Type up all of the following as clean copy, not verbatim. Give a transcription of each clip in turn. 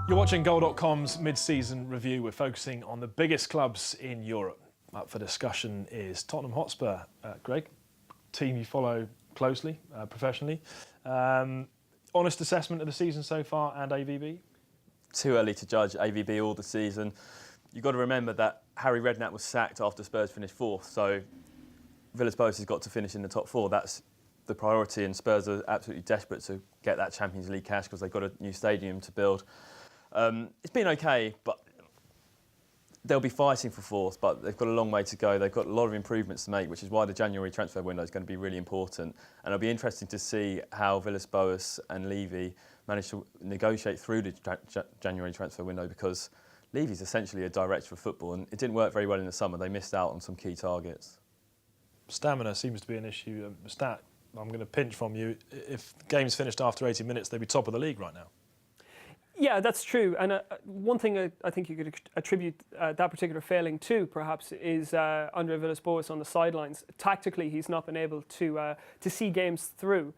You're watching Goal.com's mid-season review. We're focusing on the biggest clubs in Europe. Up for discussion is Tottenham Hotspur. Greg, team you follow closely, professionally. Honest assessment of the season so far and AVB? Too early to judge AVB all the season. You've got to remember that Harry Redknapp was sacked after Spurs finished fourth, so Villas-Boas has got to finish in the top four. That's the priority, and Spurs are absolutely desperate to get that Champions League cash because they've got a new stadium to build. It's been okay, but they'll be fighting for fourth, but they've got a long way to go. They've got a lot of improvements to make, which is why the January transfer window is going to be really important. And it'll be interesting to see how Villas-Boas and Levy manage to negotiate through the January transfer window, because Levy's essentially a director of football, and it didn't work very well in the summer. They missed out on some key targets. Stamina seems to be an issue. Stat, I'm going to pinch from you. If games finished after 80 minutes, they'd be top of the league right now. Yeah, that's true. And one thing I think you could attribute that particular failing to, perhaps, is Andre Villas-Boas on the sidelines. Tactically, he's not been able to see games through.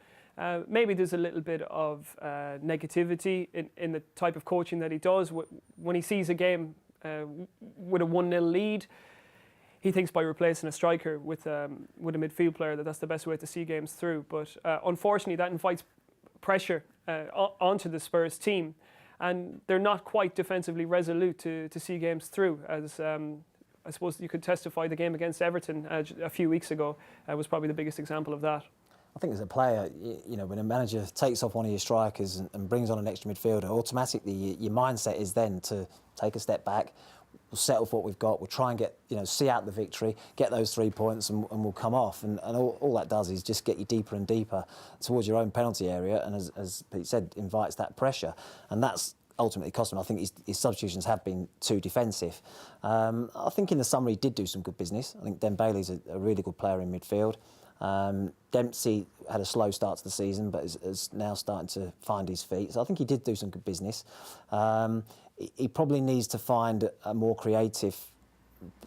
Maybe there's a little bit of negativity in the type of coaching that he does. When he sees a game with a 1-0 lead, he thinks by replacing a striker with a midfield player that's the best way to see games through. But unfortunately, that invites pressure onto the Spurs team. And they're not quite defensively resolute to see games through. As I suppose you could testify, the game against Everton a few weeks ago was probably the biggest example of that. I think as a player, you know, when a manager takes off one of your strikers and brings on an extra midfielder, automatically your mindset is then to take a step back. We'll settle for what we've got. We'll try and get, see out the victory, get those 3 points, and we'll come off. And all that does is just get you deeper and deeper towards your own penalty area. And as Pete said, invites that pressure. And that's ultimately cost him. I think his substitutions have been too defensive. I think in the summer he did do some good business. I think Dembele's a really good player in midfield. Dempsey had a slow start to the season, but is now starting to find his feet. So I think he did do some good business. He probably needs to find a more creative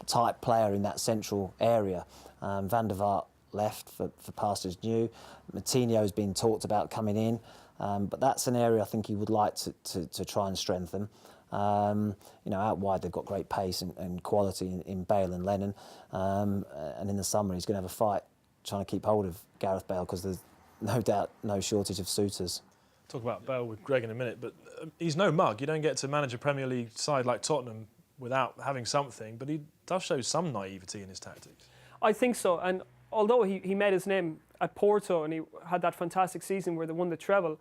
type player in that central area. Van der Vaart left for pastures new. Moutinho has been talked about coming in, but that's an area I think he would like to try and strengthen. Out wide they've got great pace and quality in Bale and Lennon, and in the summer he's going to have a fight trying to keep hold of Gareth Bale, because there's no doubt no shortage of suitors. Talk about Bale with Greg in a minute, but he's no mug. You don't get to manage a Premier League side like Tottenham without having something, but he does show some naivety in his tactics. I think so, and although he made his name at Porto and he had that fantastic season where they won the treble,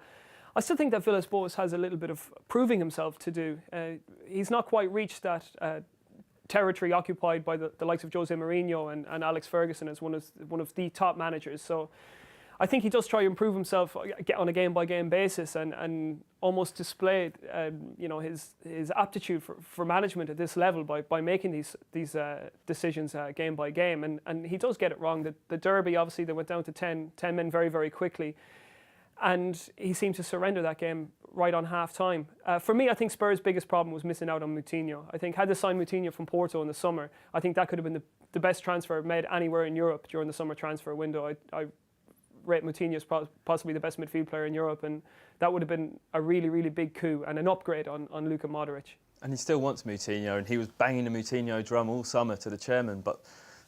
I still think that Villas-Boas has a little bit of proving himself to do. He's not quite reached that territory occupied by the likes of Jose Mourinho and Alex Ferguson as one of the top managers. So I think he does try to improve himself on a game-by-game basis and almost display his aptitude for management at this level by making these decisions game by game. And he does get it wrong. The derby, obviously, they went down to 10 men very, very quickly. And he seemed to surrender that game right on half-time. For me, I think Spurs' biggest problem was missing out on Moutinho. I think had they signed Moutinho from Porto in the summer, I think that could have been the best transfer made anywhere in Europe during the summer transfer window. I rate Moutinho as possibly the best midfield player in Europe, and that would have been a really, really big coup and an upgrade on Luka Modric. And he still wants Moutinho, and he was banging the Moutinho drum all summer to the chairman, but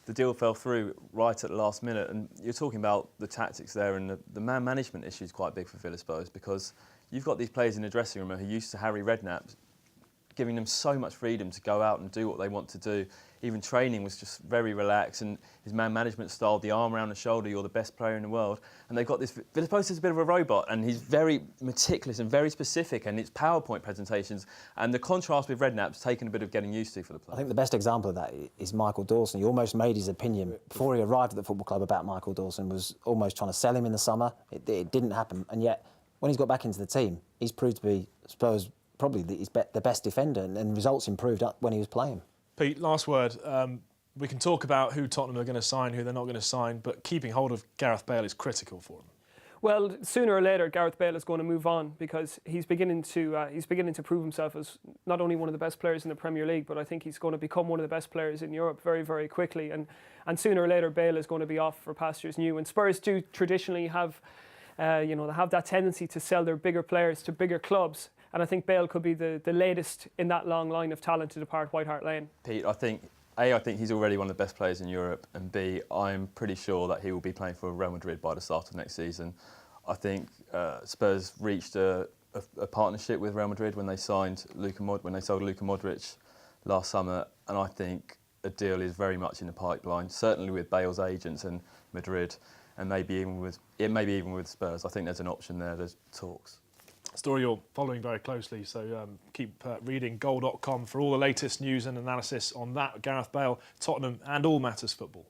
the deal fell through right at the last minute. And you're talking about the tactics there, and the man management issue is quite big for Villas-Boas, because you've got these players in the dressing room who are used to Harry Redknapp giving them so much freedom to go out and do what they want to do. Even training was just very relaxed, and his man management style, the arm around the shoulder, you're the best player in the world. And they've got this, Villas-Boas is a bit of a robot, and he's very meticulous and very specific, and it's PowerPoint presentations. And the contrast with Redknapp's taken a bit of getting used to for the players. I think the best example of that is Michael Dawson. He almost made his opinion before he arrived at the football club about Michael Dawson, was almost trying to sell him in the summer. It didn't happen, and yet when he's got back into the team, he's proved to be, I suppose, probably the best defender, and results improved up when he was playing. Pete, last word. We can talk about who Tottenham are going to sign, who they're not going to sign, but keeping hold of Gareth Bale is critical for them. Well, sooner or later, Gareth Bale is going to move on, because he's beginning to prove himself as not only one of the best players in the Premier League, but I think he's going to become one of the best players in Europe very, very quickly. And sooner or later, Bale is going to be off for pastures new. And Spurs do traditionally have, they have that tendency to sell their bigger players to bigger clubs. And I think Bale could be the latest in that long line of talent to depart White Hart Lane. Pete, I think he's already one of the best players in Europe, and B, I'm pretty sure that he will be playing for Real Madrid by the start of next season. I think Spurs reached a partnership with Real Madrid when they sold Luka Modric last summer, and I think a deal is very much in the pipeline. Certainly with Bale's agents and Madrid, and maybe even with Spurs. I think there's an option there. There's talks. Story you're following very closely, so keep reading goal.com for all the latest news and analysis on that. Gareth Bale, Tottenham, and all matters football.